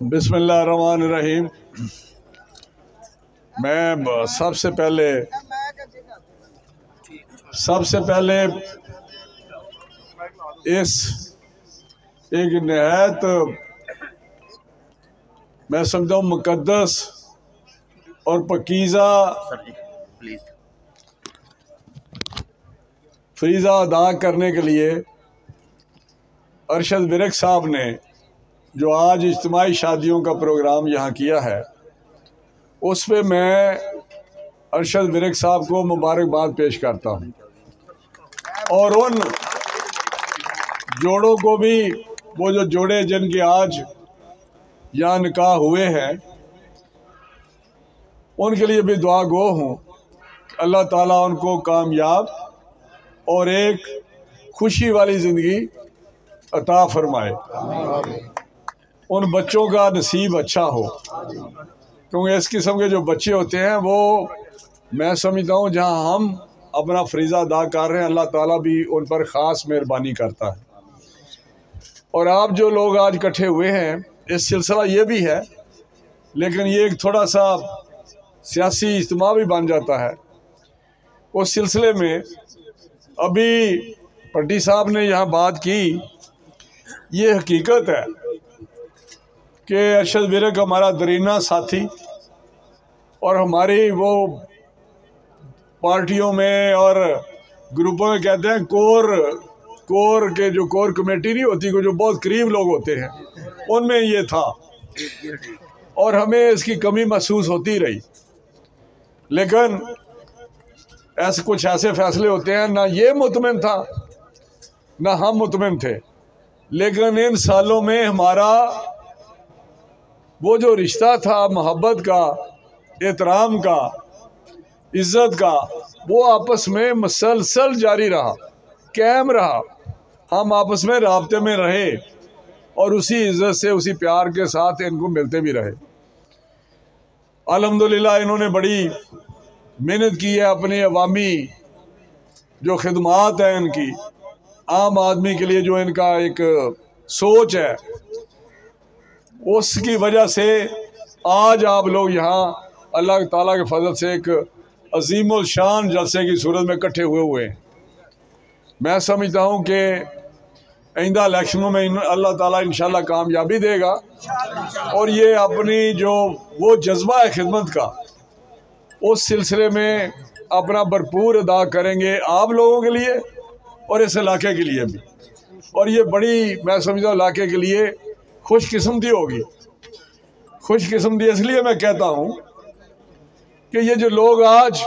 बिस्मिल्लाहिर्रहमानिर्रहीम। मैं सबसे पहले इस एक नहायत मैं समझता हूँ मुकद्दस और पकीज़ा फरीज़ा अदा करने के लिए अरशद विरक साहब ने जो आज इज्तिमाई शादियों का प्रोग्राम यहाँ किया है, उस पे मैं अरशद विरक साहब को मुबारकबाद पेश करता हूँ और उन जोड़ों को भी, वो जो जोड़े जिनके आज यहाँ निकाह हुए हैं, उनके लिए भी दुआ गो हूँ। अल्लाह ताला उनको कामयाब और एक खुशी वाली ज़िंदगी अता फरमाए, उन बच्चों का नसीब अच्छा हो, क्योंकि इस किस्म के जो बच्चे होते हैं वो मैं समझता हूँ जहाँ हम अपना फरीज़ा अदा कर रहे हैं, अल्लाह ताला भी उन पर ख़ास मेहरबानी करता है। और आप जो लोग आज इकट्ठे हुए हैं, इस सिलसिला ये भी है, लेकिन ये एक थोड़ा सा सियासी इज्तिमा भी बन जाता है। उस सिलसिले में अभी पट्टी साहब ने यहाँ बात की, ये हकीकत है कि अरशद विरक हमारा दरीना साथी और हमारी वो पार्टियों में और ग्रुपों में कहते हैं कोर के जो कोर कमेटी नहीं होती, जो बहुत करीब लोग होते हैं, उनमें ये था और हमें इसकी कमी महसूस होती रही। लेकिन ऐसे कुछ ऐसे फैसले होते हैं, ना ये मुतमिन था ना हम मुतमिन थे, लेकिन इन सालों में हमारा वो जो रिश्ता था मोहब्बत का, एहतराम का, इज़्ज़त का, वो आपस में मुसलसल जारी रहा, कायम रहा। हम आपस में राब्ते में रहे और उसी इज़्ज़त से, उसी प्यार के साथ इनको मिलते भी रहे। अल्हम्दुलिल्लाह इन्होंने बड़ी मेहनत की है, अपनी अवामी जो खिदमात है इनकी, आम आदमी के लिए जो इनका एक सोच है, उसकी वजह से आज आप लोग यहाँ अल्लाह ताला के फजल से एक अजीमुल शान जलसे की सूरत में इकट्ठे हुए हैं। मैं समझता हूँ कि आइंदा इलेक्शनों में अल्लाह ताला इंशाल्लाह कामयाबी देगा और ये अपनी जो वो जज्बा है खिदमत का, उस सिलसिले में अपना भरपूर अदा करेंगे आप लोगों के लिए और इस इलाके के लिए भी। और ये बड़ी मैं समझता हूँ इलाके के लिए खुशकिस्मती होगी। खुशकिस्मती इसलिए मैं कहता हूँ कि ये जो लोग आज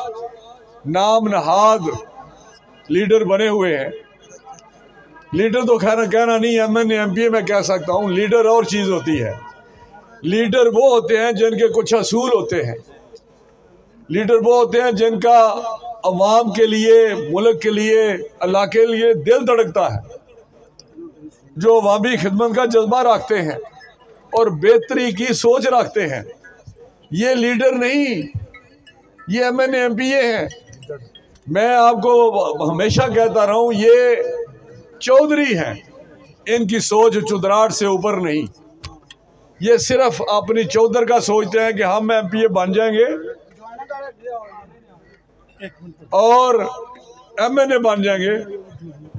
नाम नहाद लीडर बने हुए हैं, लीडर तो खैर कहना नहीं, MNA MPA मैं कह सकता हूँ, लीडर और चीज़ होती है। लीडर वो होते हैं जिनके कुछ असूल होते हैं, लीडर वो होते हैं जिनका अवाम के लिए, मुल्क के लिए, अल्लाह के लिए दिल धड़कता है, जो अवामी खिदमत का जज्बा रखते हैं और बेहतरी की सोच रखते हैं। ये लीडर नहीं, ये MNA MPA हैं। मैं आपको हमेशा कहता रहा हूँ, ये चौधरी हैं, इनकी सोच चुदराट से ऊपर नहीं। ये सिर्फ अपनी चौधर का सोचते हैं कि हम MPA बन जाएंगे और MNA बन जाएंगे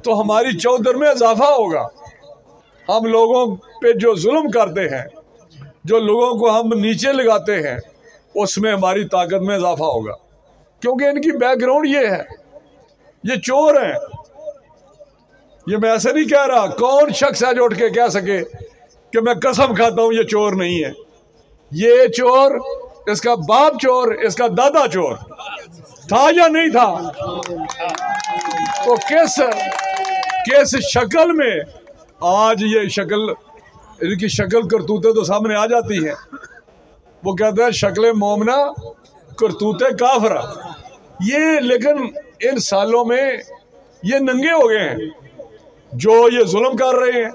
तो हमारी चौधर में इजाफा होगा। हम लोगों पे जो जुल्म करते हैं, जो लोगों को हम नीचे लगाते हैं, उसमें हमारी ताकत में इजाफा होगा। क्योंकि इनकी बैकग्राउंड ये है, ये चोर हैं। ये मैं ऐसे नहीं कह रहा, कौन शख्स है जो उठ के कह सके कि मैं कसम खाता हूं ये चोर नहीं है। ये चोर, इसका बाप चोर, इसका दादा चोर था या नहीं था? तो किस शक्ल में आज ये शक्ल, इनकी शक्ल करतूतें तो सामने आ जाती हैं। वो कहते हैं शक्ल मोमना करतूतें काफरा। ये लेकिन इन सालों में ये नंगे हो गए हैं, जो ये जुल्म कर रहे हैं,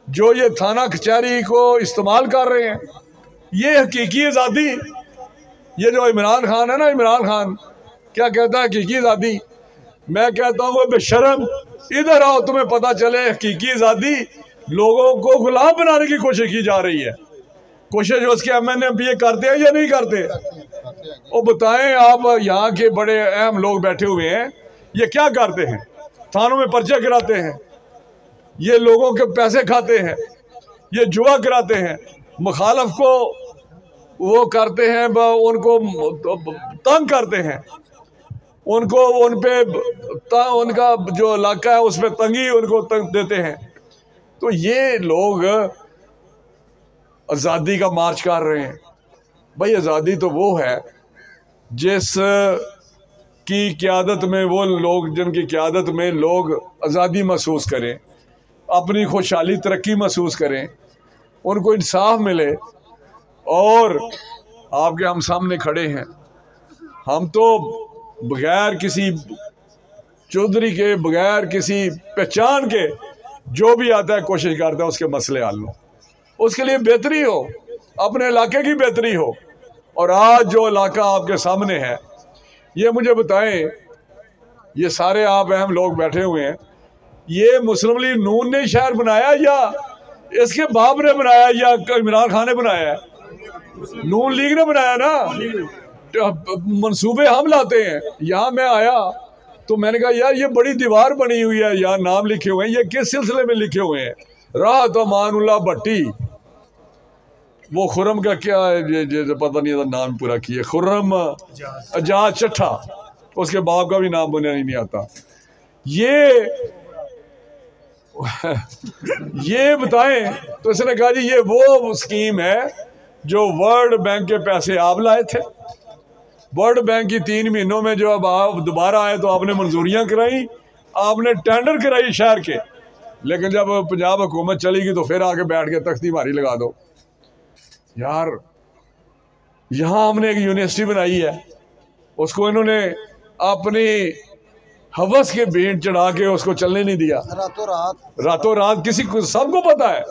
जो ये थाना कचहरी को इस्तेमाल कर रहे हैं। ये हकीकी आज़ादी, ये जो इमरान खान है ना, इमरान खान क्या कहता है हकीकी आज़ादी? मैं कहता हूँ बेशर्म, इधर आओ, तुम्हें पता चले हकीकी आज़ादी लोगों को गुलाम बनाने की कोशिश की जा रही है। कोशिश उसके MNA करते हैं या नहीं करते? वो बताएं आप, यहाँ के बड़े अहम लोग बैठे हुए हैं, ये क्या करते हैं? थानों में पर्चे कराते हैं, ये लोगों के पैसे खाते हैं, ये जुआ कराते हैं, मुखालफ को वो करते हैं, उनको तंग करते हैं, उनको उन पे उनका जो इलाका है उस पर तंगी उनको तंग देते हैं। तो ये लोग आज़ादी का मार्च कर रहे हैं। भाई आज़ादी तो वो है जिस की क़यादत में वो लोग, जिनकी क़यादत में लोग आज़ादी महसूस करें, अपनी खुशहाली तरक्की महसूस करें, उनको इंसाफ मिले। और आपके हम सामने खड़े हैं, हम तो बगैर किसी चौधरी के, बगैर किसी पहचान के, जो भी आता है कोशिश करता है उसके मसले हल हो, उसके लिए बेहतरी हो, अपने इलाके की बेहतरी हो। और आज जो इलाका आपके सामने है, ये मुझे बताएं, ये सारे आप अहम लोग बैठे हुए हैं, ये मुस्लिम लीग नून ने शहर बनाया या इसके बाप ने बनाया या इमरान खान ने बनाया है? नून लीग ने बनाया ना। मंसूबे हम लाते हैं। यहाँ मैं आया तो मैंने कहा यार ये बड़ी दीवार बनी हुई है, यहाँ नाम लिखे हुए हैं, ये किस सिलसिले में लिखे हुए हैं? राहत अमानुल्लाह भट्टी, वो खुर्रम का क्या ये पता नहीं था, नाम पूरा किया, खुर्रम एजाज चट्ठा, उसके बाप का भी नाम मुझे नहीं आता। ये बताएं तो इसने कहा जी ये वो स्कीम है जो वर्ल्ड बैंक के पैसे आप लाए थे। वर्ल्ड बैंक की 3 महीनों में जो अब आप दोबारा आए तो आपने मंजूरियां कराई, आपने टेंडर कराई शहर के, लेकिन जब पंजाब हुकूमत चलेगी तो फिर आके बैठ के तख्ती मारी लगा दो। यार यहाँ हमने एक यूनिवर्सिटी बनाई है, उसको इन्होंने अपनी हवस के भेंट चढ़ा के उसको चलने नहीं दिया, रातों रात किसी को, सबको पता है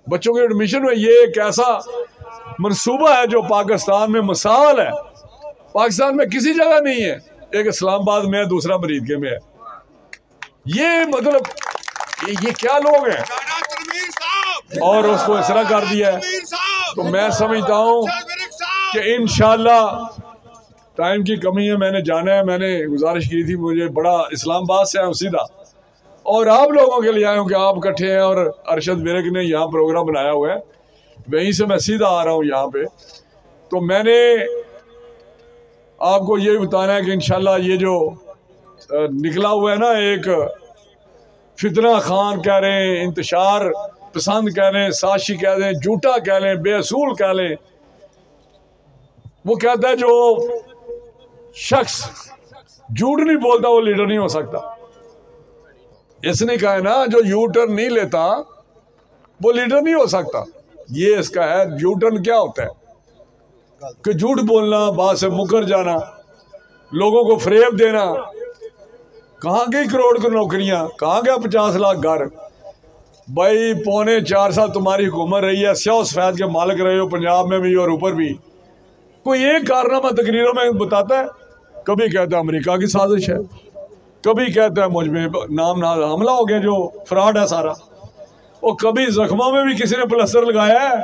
बच्चों के एडमिशन में। ये एक ऐसा मंसूबा है जो पाकिस्तान में मिसाल है, पाकिस्तान में किसी जगह नहीं है। एक इस्लामाबाद में है, दूसरा मरीदके में है। ये मतलब ये क्या लोग हैं? और उसको इस तरह कर दिया है। तो मैं समझता हूँ कि इंशाल्लाह टाइम की कमी है, मैंने जाना है, मैंने गुजारिश की थी, मुझे बड़ा इस्लामाबाद से आया हूँ सीधा, और आप लोगों के लिए आया हूँ कि आप इकट्ठे हैं और अरशद विरक ने यहाँ प्रोग्राम बनाया हुआ है, वहीं से मैं सीधा आ रहा हूँ यहाँ पे। तो मैंने आपको ये बताना है कि इंशाल्लाह ये जो निकला हुआ है ना, एक फितना खान कह रहे हैं, इंतशार पसंद कह रहे हैं, साशी कह रहे हैं, झूठा कह लें, बेअसूल कह लें, वो कहता है जो शख्स झूठ नहीं बोलता वो लीडर नहीं हो सकता। इसने कहा है ना जो यू टर्न नहीं लेता वो लीडर नहीं हो सकता। ये इसका है। यू टर्न क्या होता है कि झूठ बोलना, बात से मुकर जाना, लोगों को फरेब देना। कहाँ गई करोड़ की नौकरियां, कहाँ गया 50 लाख घर? भाई 4.25 साल तुम्हारी हुकूमत रही है, स्याह सफेद के मालिक रहे हो, पंजाब में भी और ऊपर भी। कोई एक कारनामा तकरीरों में बताता है? कभी कहता है अमेरिका की साजिश है, कभी कहता है मुझ में नाम ना हमला हो गया जो फ्रॉड है सारा, और कभी जख्मों में भी किसी ने प्लस्तर लगाया है।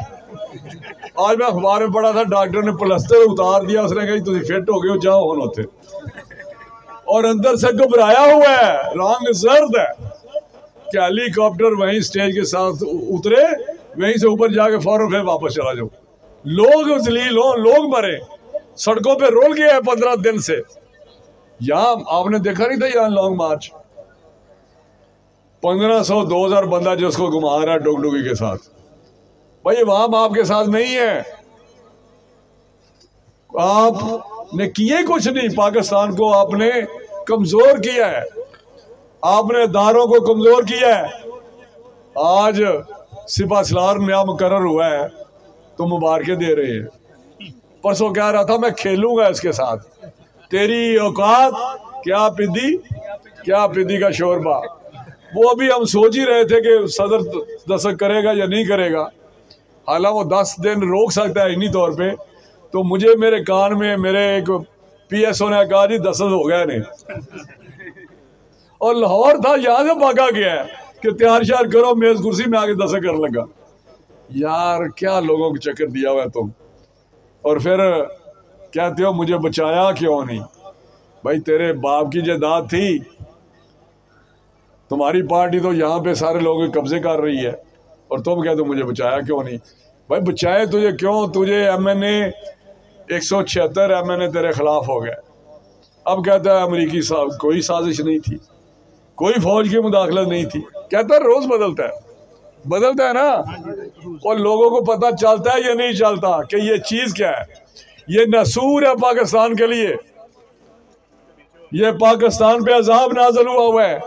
आज मैं अखबार में पढ़ा था, डॉक्टर ने प्लस्तर उतार दिया, उसने कहा तुम फिट हो गए, जाओ होन होते, और अंदर से घबराया हुआ है, रंग जर्द है कि हेलीकॉप्टर वहीं स्टेज के साथ उतरे, वहीं से ऊपर जाके फौरन फिर वापस चला जाओ। लोग जलील हो, लोग मरे, सड़कों पे रोल गया है 15 दिन से। यहाँ आपने देखा नहीं था यहाँ लॉन्ग मार्च, 1500-2000 बंदा जिसको घुमा रहा है डुगडुगी के साथ। भाई वहां आपके साथ नहीं है, आपने किए कुछ नहीं, पाकिस्तान को आपने कमजोर किया है, आपने दारों को कमजोर किया है। आज सिपा सलार नया मुकर्रर हुआ है तो मुबारकें दे रहे हैं। परसों कह रहा था मैं खेलूंगा इसके साथ, तेरी औकात क्या पिद्दी का शोरबा। वो अभी हम सोच ही रहे थे कि सदर दस्तखत करेगा या नहीं करेगा, हालांकि वो 10 दिन रोक सकता है इन्हीं तौर पे। तो मुझे मेरे कान में मेरे एक PSO ने कहा जी दस्तखत हो गया नहीं, और लाहौर था, यहाँ से भागा गया है कि तैयार श्यार करो, मेज कुर्सी में आके दस्तखत कर लगा। यार क्या लोगों को चक्कर दिया हुआ है तुम, और फिर कहते हो मुझे बचाया क्यों नहीं। भाई तेरे बाप की जायदाद थी, तुम्हारी पार्टी तो यहाँ पे सारे लोगों के कब्जे कर रही है, और तुम कहते हो मुझे बचाया क्यों नहीं। भाई बचाए तुझे क्यों, तुझे MNA 176 MNA तेरे खिलाफ हो गए। अब कहता है अमरीकी साहब कोई साजिश नहीं थी, कोई फौज की मुदाखलत नहीं थी। कहता है रोज बदलता है ना, और लोगों को पता चलता है या नहीं चलता कि ये चीज क्या है। ये नसूर है पाकिस्तान के लिए, ये पाकिस्तान पे अजाब नाज़िल हुआ है।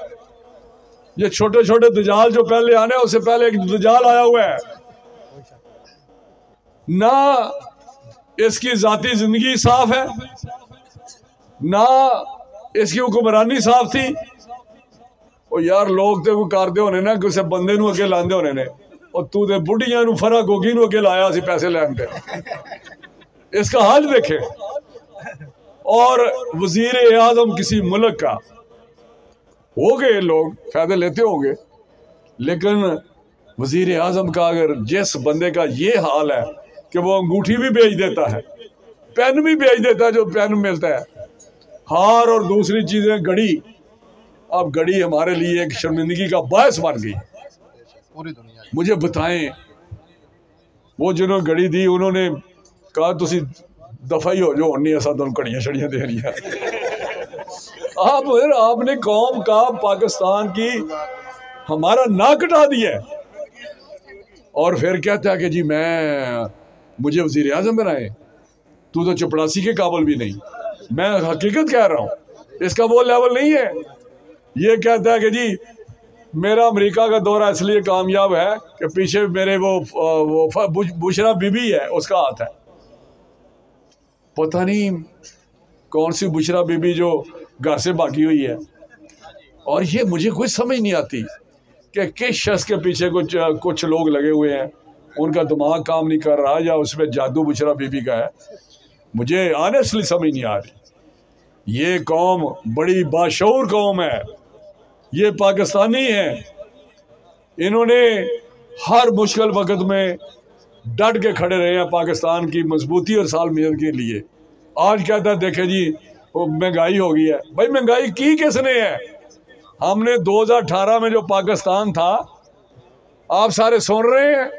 ये छोटे छोटे दजाल जो पहले आने, उससे पहले एक दजाल आया हुआ है ना। इसकी जाती जिंदगी साफ है ना, इसकी हुक्मरानी साफ थी। और यार लोग तो करते होने ना किसी बंदे नूं अगे लांदे होने ने, और तू तो बुढ़िया नूं फरा गोगी नूं अगे लाया सी पैसे लैन पे। इसका हाल देखे। और वजीर आजम किसी मुल्क का हो गए, लोग फायदे लेते होंगे, लेकिन वजीर आजम का अगर जिस बंदे का ये हाल है कि वो अंगूठी भी बेच देता है, पेन भी बेच देता है, जो पेन मिलता है, हार और दूसरी चीजें, घड़ी। अब घड़ी हमारे लिए एक शर्मिंदगी का बायस बन गई पूरी दुनिया। मुझे बताएं, वो जिन्होंने घड़ी दी उन्होंने कहा तुसी दफा ही हो जो होनी ऐसा तुम घड़ियां शड़ियां दे रही है। आपने कौम का, पाकिस्तान की हमारा नाक कटा दिया है, और फिर कहता है कि जी मुझे वजीर आजम बनाए। तू तो चपड़ासी के काबिल भी नहीं। मैं हकीकत कह रहा हूँ, इसका वो लेवल नहीं है। ये कहता है कि जी मेरा अमेरिका का दौरा इसलिए कामयाब है कि पीछे मेरे वो बुशरा बीबी है, उसका हाथ है। पता नहीं कौन सी बुशरा बीबी जो घर से भागी हुई है। और ये मुझे कोई समझ नहीं आती कि किस शख्स के पीछे कुछ लोग लगे हुए हैं, उनका दिमाग काम नहीं कर रहा, या उसमें जादू बुशरा बीबी का है। मुझे ऑनेस्टली समझ नहीं आ रही। ये कौम बड़ी बाशऊर कौम है, ये पाकिस्तानी है। इन्होंने हर मुश्किल वक्त में डट के खड़े रहे हैं पाकिस्तान की मजबूती और सालमियत के लिए। आज कहता है देखे जी वो महंगाई हो गई है। भाई महंगाई की किसने है? हमने 2018 में जो पाकिस्तान था, आप सारे सुन रहे हैं,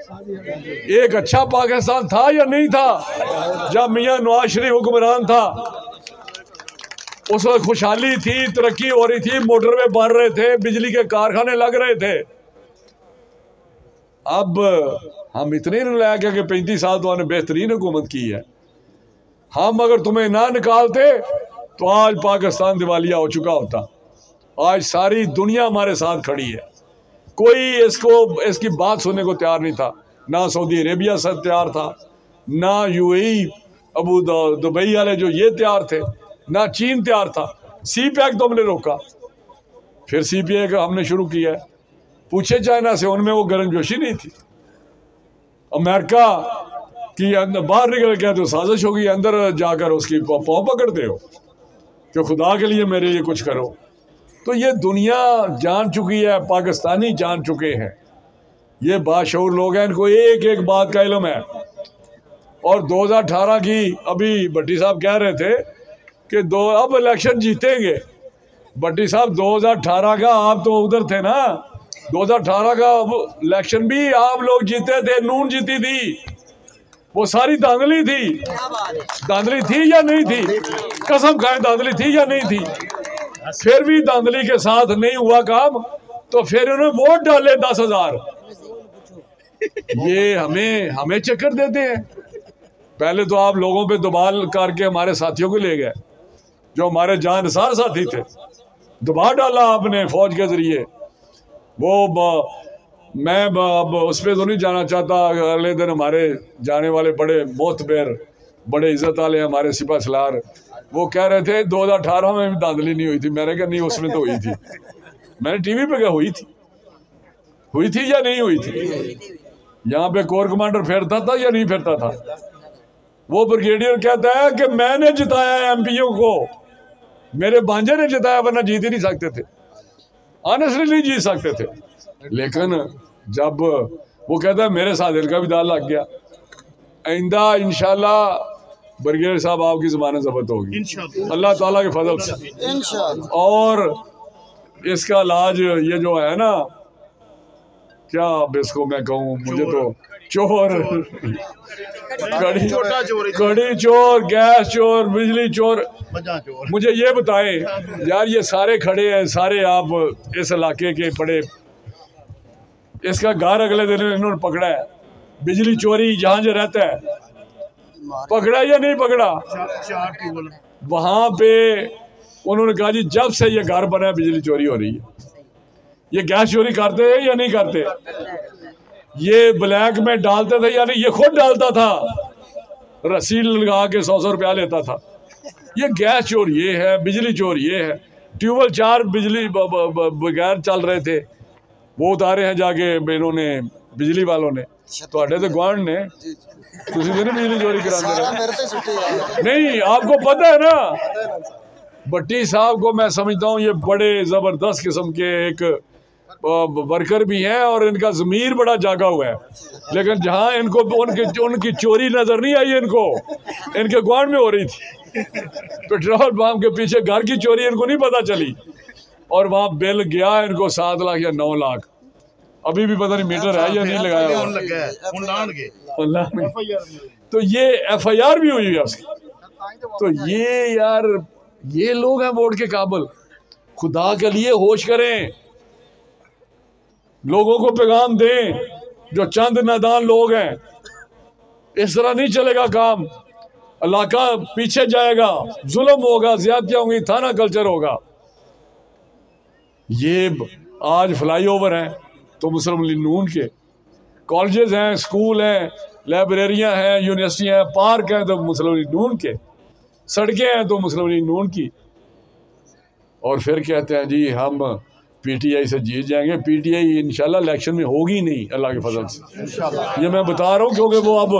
एक अच्छा पाकिस्तान था या नहीं था? जब मियां नवाज शरीफ हुक्मरान था उस वक्त खुशहाली थी, तरक्की हो रही थी, मोटरवे बन रहे थे, बिजली के कारखाने लग रहे थे। अब हम इतने नालायक हैं कि 35 साल तो हमने बेहतरीन हुकूमत की है। हम अगर तुम्हें ना निकालते तो आज पाकिस्तान दिवालिया हो चुका होता। आज सारी दुनिया हमारे साथ खड़ी है, कोई इसकी बात सुनने को तैयार नहीं था। ना सऊदी अरेबिया से तैयार था, ना UAE अबू दुबई वाले जो ये तैयार थे, ना चीन तैयार था। CPEC तो हमने रोका, फिर CPEC का हमने शुरू किया है। पूछे चाइना से, उनमें वो गर्मजोशी नहीं थी। अमेरिका की बाहर निकल के तो साजिश होगी, अंदर जाकर उसकी पाँव पकड़ते हो कि खुदा के लिए मेरे लिए कुछ करो। तो ये दुनिया जान चुकी है, पाकिस्तानी जान चुके हैं, ये बाशऊर लोग हैं, इनको एक एक बात का इल्म है। और 2018 की अभी भट्टी साहब कह रहे थे कि अब इलेक्शन जीतेंगे। भट्टी साहब 2018 का आप तो उधर थे ना, 2018 का इलेक्शन भी आप लोग जीते थे, नून जीती थी, वो सारी धांधली थी। धांधली थी या नहीं थी? कसम खाएं, धांधली थी या नहीं थी? फिर भी धांधली के साथ नहीं हुआ काम, तो फिर उन्होंने वोट डाले 10,000। ये हमें चक्कर देते हैं। पहले तो आप लोगों पे दबाव करके हमारे साथियों को ले गए, जो हमारे जानसार साथी थे, दबा डाला आपने फौज के जरिए। मैं अब उस पर तो नहीं जाना चाहता। अगले दिन हमारे जाने वाले बड़े मोतबर, बड़े इज्जत वाले हमारे सिपा सलार, वो कह रहे थे 2018 में भी धांधली नहीं हुई थी। मैंने कहा नहीं, उसमें तो हुई थी। मैंने टीवी पे कहा हुई थी या नहीं हुई थी? यहाँ पे कोर कमांडर फिरता था या नहीं फिरता था? वो ब्रिगेडियर कहता है कि मैंने जिताया MPओ को, मेरे भांजे ने जिताया, वरना जीत ही नहीं सकते थे, ऑनेस्टली नहीं जीत सकते थे। लेकिन जब वो कहता है मेरे साथ इनका भी दाल लग गया। आइंदा इंशाल्लाह ब्रिगेडियर साहब आपकी ज़मानत ज़ब्त होगी अल्लाह ताला के फजल से इंशाल्लाह। और इसका इलाज ये जो है ना, क्या अब इसको मैं कहूँ, मुझे तो चोर, कड़ी चोर, गैस चोर, बिजली चोर, मुझे ये बताएं यार, ये सारे खड़े हैं, सारे आप इस इलाके के बड़े, इसका घर अगले दिन इन्होंने पकड़ा है, बिजली चोरी जहाँ जो रहता है पकड़ा या नहीं पकड़ा? वहाँ पे उन्होंने कहा जी जब से ये घर बना है बिजली चोरी हो रही है। ये गैस चोरी करते हैं या नहीं करते? ये ब्लैक में डालते थे, यानी ये खुद डालता था, रसीद लगा के 100 रुपया लेता था। ये गैस चोर ये है, बिजली चोर ये है। ट्यूबवेल 4 बिजली बगैर चल रहे थे, वो उतारे हैं जाके इन्होंने बिजली वालों ने, तो गुआंढ ने बिजली चोरी करा। नहीं, आपको पता है ना, भट्टी साहब को मैं समझता हूँ ये बड़े ज़बरदस्त किस्म के एक वर्कर भी हैं और इनका ज़मीर बड़ा जागा हुआ है, लेकिन जहाँ इनको उनकी चोरी नज़र नहीं आई, इनके गुआंढ में हो रही थी। पेट्रोल पंप के पीछे घर की चोरी इनको नहीं पता चली, और वहाँ बिल गया इनको 7 लाख या 9 लाख। अभी भी पता नहीं मीटर है या नहीं लगाया हुआ। तो ये FIR भी हुई है उसकी। तो ये यार, ये लोग हैं वोट के काबिल। खुदा के लिए होश करें, लोगों को पैगाम दें, जो चंद नादान लोग हैं। इस तरह नहीं चलेगा काम, इलाका पीछे जाएगा, जुल्म होगा, ज्यादतियां होंगी, थाना कल्चर होगा। ये आज फ्लाईओवर हैं तो मुस्लिम लीग नून के, कॉलेजेस हैं, स्कूल हैं, लाइब्रेरियां हैं, यूनिवर्सिटियां हैं, पार्क हैं तो मुस्लिम लीग नून के, सड़कें हैं तो मुस्लिम लीग नून की। और फिर कहते हैं जी हम PTI से जीत जाएंगे। PTI इंशाल्लाह इलेक्शन में होगी नहीं, अल्लाह के फजल से। ये मैं बता रहा हूँ क्योंकि वो अब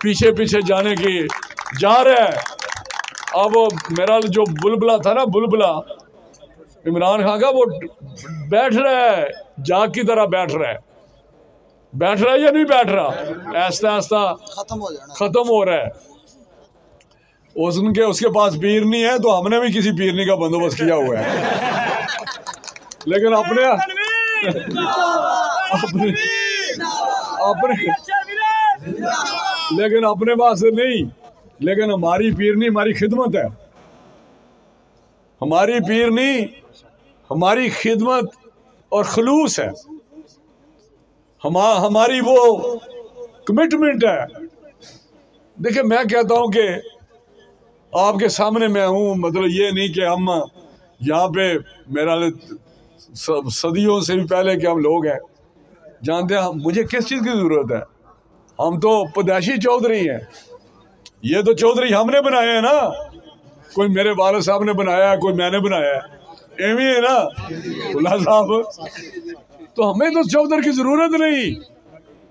पीछे पीछे जाने की जा रहा है। अब मेरा जो बुलबुला था ना, बुलबुला इमरान खान का, वो बैठ रहा है, जाग की तरह बैठ रहा है या नहीं बैठ रहा? ऐसा ऐसा खत्म हो रहा है। उसके पास पीरनी है तो हमने भी किसी पीरनी का बंदोबस्त किया हुआ है, लेकिन अपने लेकिन अपने पास से नहीं। लेकिन हमारी पीरनी हमारी खिदमत है, हमारी पीरनी हमारी खिदमत और खलूस है, हमारी वो कमिटमेंट है। देखिए, मैं कहता हूं कि आपके सामने मैं हूं, मतलब ये नहीं कि हम यहाँ पे, मेरा सदियों से भी पहले के हम लोग हैं, जानते हैं मुझे किस चीज़ की ज़रूरत है। हम तो पैदाइशी चौधरी हैं, ये तो चौधरी हमने बनाए हैं ना, कोई मेरे वालिद साहब ने बनाया है, कोई मैंने बनाया है, एवं है ना खुला साहब। तो हमें तो चौधरी की ज़रूरत नहीं,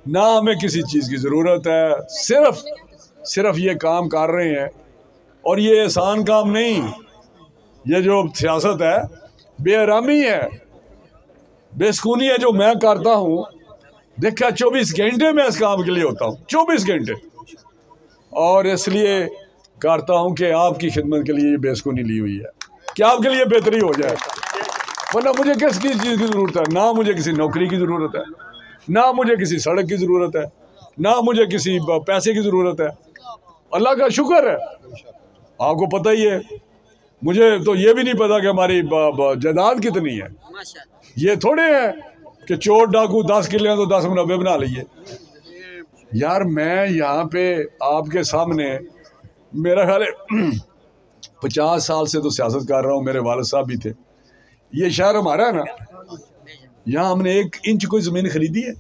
ना हमें किसी चीज़ की ज़रूरत है। सिर्फ ये काम कर रहे हैं, और ये आसान काम नहीं। ये जो सियासत है बेआरामी है, बेसकूनी है जो मैं करता हूँ। देखा 24 घंटे में इस काम के लिए होता हूँ, 24 घंटे, और इसलिए करता हूँ कि आपकी खिदमत के लिए ये बेसकूनी ली हुई है कि आपके लिए बेहतरी हो जाए। वरना मुझे किस चीज़ की ज़रूरत है? ना मुझे किसी नौकरी की ज़रूरत है, ना मुझे किसी सड़क की ज़रूरत है, ना मुझे किसी पैसे की ज़रूरत है। अल्लाह का शुक्र है, आपको पता ही है। मुझे तो ये भी नहीं पता कि हमारी जायदाद कितनी है। ये थोड़े है कि चोर डाकू 10 किले तो 10 मुनब्बे बना लिए। यार मैं यहाँ पे आपके सामने, मेरा ख्याल है 50 साल से तो सियासत कर रहा हूँ, मेरे वालिद साहब भी थे। ये शहर हमारा है ना, यहाँ हमने 1 इंच कोई ज़मीन खरीदी है?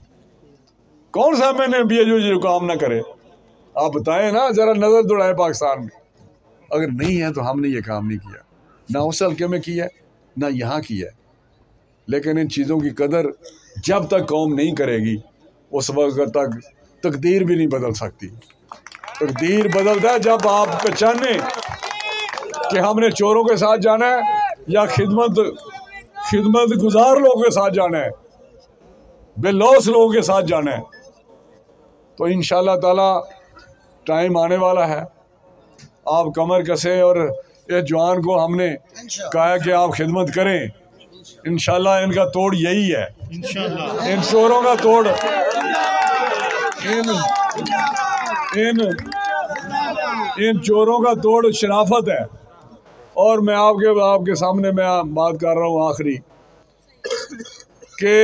कौन सा मैंने भी जो काम ना करे? आप बताएं ना, ज़रा नज़र दौड़ाएं पाकिस्तान में। अगर नहीं है तो हमने ये काम नहीं किया, ना उस हल्के में किया ना यहाँ किया। लेकिन इन चीज़ों की कदर जब तक कौम नहीं करेगी, उस वक्त तक तकदीर भी नहीं बदल सकती। तकदीर बदलता है जब आप पहचाने कि हमने चोरों के साथ जाना है या खिदमत गुजार लोगों के साथ जाना है, बेलौस लोगों के साथ जाना है। तो इंशाअल्लाह ताला टाइम आने वाला है, आप कमर कसें और इस जवान को हमने कहा कि आप खिदमत करें। इंशाअल्लाह इनका तोड़ यही है, इन चोरों का तोड़, इन चोरों का तोड़ शराफत है। और मैं आपके सामने मैं बात कर रहा हूँ आखिरी कि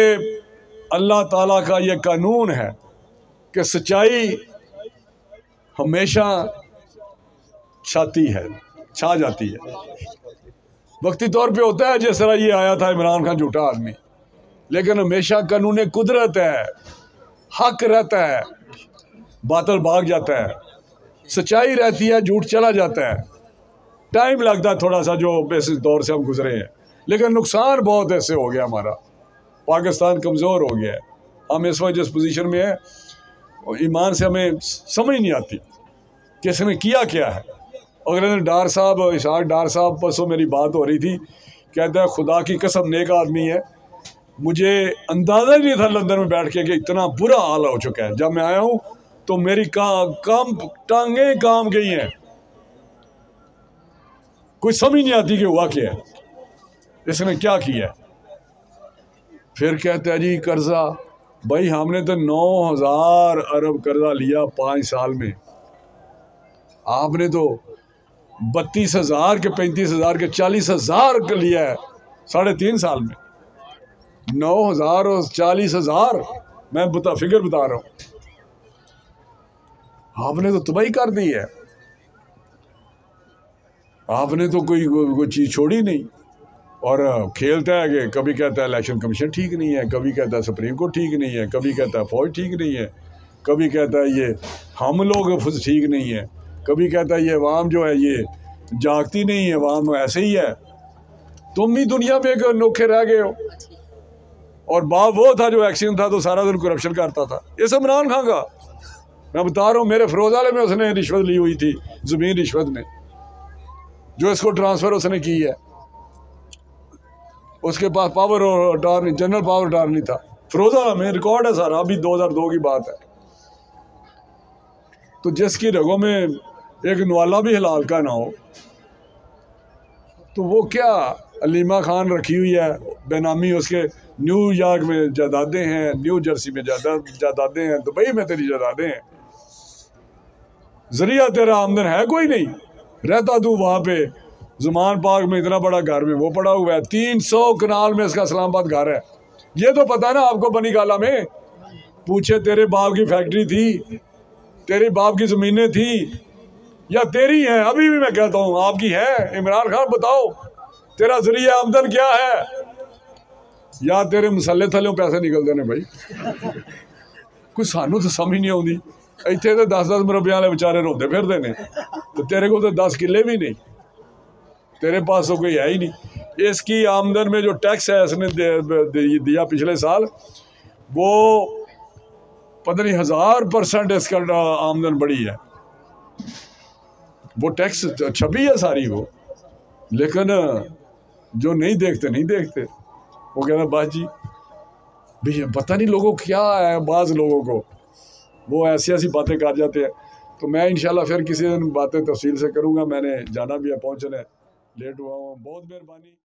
अल्लाह ताला का ये कानून है कि सच्चाई हमेशा छा जाती है। वक्ती तौर पे होता है जिस तरह ये आया था इमरान खान झूठा आदमी, लेकिन हमेशा कानून कुदरत है, हक रहता है, बातिल भाग जाता है, सच्चाई रहती है, झूठ चला जाता है। टाइम लगता है थोड़ा सा, जो इस दौर से हम गुजरे हैं, लेकिन नुकसान बहुत ऐसे हो गया, हमारा पाकिस्तान कमज़ोर हो गया है। हम इस वक्त जिस पोजीशन में है, ईमान से हमें समझ नहीं आती कि इसने किया क्या है। अगले दिन डार साहब, इशाक डार साहब, परसों मेरी बात हो रही थी, कहता है खुदा की कसम नेक आदमी है, मुझे अंदाज़ा ही नहीं था लंदन में बैठ के कि इतना बुरा हाल हो चुका है। जब मैं आया हूँ तो मेरी टांगें काम गई हैं, कोई समझ नहीं आती कि हुआ क्या है, इसने क्या किया। फिर कहते हैं जी कर्जा, भाई हमने तो 9,000 अरब कर्जा लिया 5 साल में, आपने तो 32,000 के 35,000 के 40,000 का लिया है 3.5 साल में। 9,000 और 40,000, मैं फिगर बता रहा हूँ, आपने तो तबाही कर दी है। आपने तो कोई चीज़ छोड़ी नहीं। और खेलता है कि कभी कहता है इलेक्शन कमीशन ठीक नहीं है, कभी कहता है सुप्रीम कोर्ट ठीक नहीं है, कभी कहता है फौज ठीक नहीं है, कभी कहता है ये हम लोग ठीक नहीं है, कभी कहता है ये अवाम जो है ये जागती नहीं है, अवाम ऐसे ही है। तुम ही दुनिया में एक नोखे रह गए हो। और बाप वो था जो एक्सीडेंट था तो सारा दिन करप्शन करता था, इस इमरान खान का मैं बता रहा हूँ। मेरे फिरोजाले में उसने रिश्वत ली हुई थी, ज़मीन रिश्वत में, जो इसको ट्रांसफ़र उसने की है। उसके पास पावर और अटारनी, जनरल पावर अटारनी था, फिरोजाला में रिकॉर्ड है सारा, अभी 2002 की बात है। तो जिसकी रगों में एक नवाला भी हलाल का ना हो, तो वो क्या अलीमा खान रखी हुई है बेनामी, उसके न्यूयॉर्क में जायदादें हैं, न्यू जर्सी में जायदादें हैं, दुबई में तेरी जायदादें हैं, जरिया तेरा आमदन है कोई नहीं, रहता तू वहाँ पे जुमान पार्क में इतना बड़ा घर में वो पड़ा हुआ है, 300 कनाल में इसका इस्लामाबाद घर है। ये तो पता है ना आपको, बनी गाला में पूछे तेरे बाप की फैक्ट्री थी, तेरे बाप की ज़मीनें थी या तेरी हैं? अभी भी मैं कहता हूँ आपकी है। इमरान खान बताओ तेरा जरिया आमदन क्या है, या तेरे मसले थले पैसे निकलते ने भाई। कुछ सानू तो समझ नहीं आती। इतने तो 10-10 मुरब्बे वाले बेचारे रोंदे फिरते ने, तो तेरे को तो 10 किले भी नहीं, तेरे पास तो कोई है ही नहीं। इसकी आमदन में जो टैक्स है इसने दिया पिछले साल, वो पता नहीं 1000% इसका आमदन बढ़ी है। वो टैक्स छपी है सारी वो, लेकिन जो नहीं देखते वो कहना बस जी भैया, पता नहीं लोगों को क्या है, बाज़ लोगों को वो ऐसी बातें कर जाते हैं। तो मैं इंशाल्लाह फिर किसी दिन बातें तफसील से करूँगा। मैंने जाना भी है, पहुँचना है, लेट हुआ हूँ, बहुत मेहरबानी।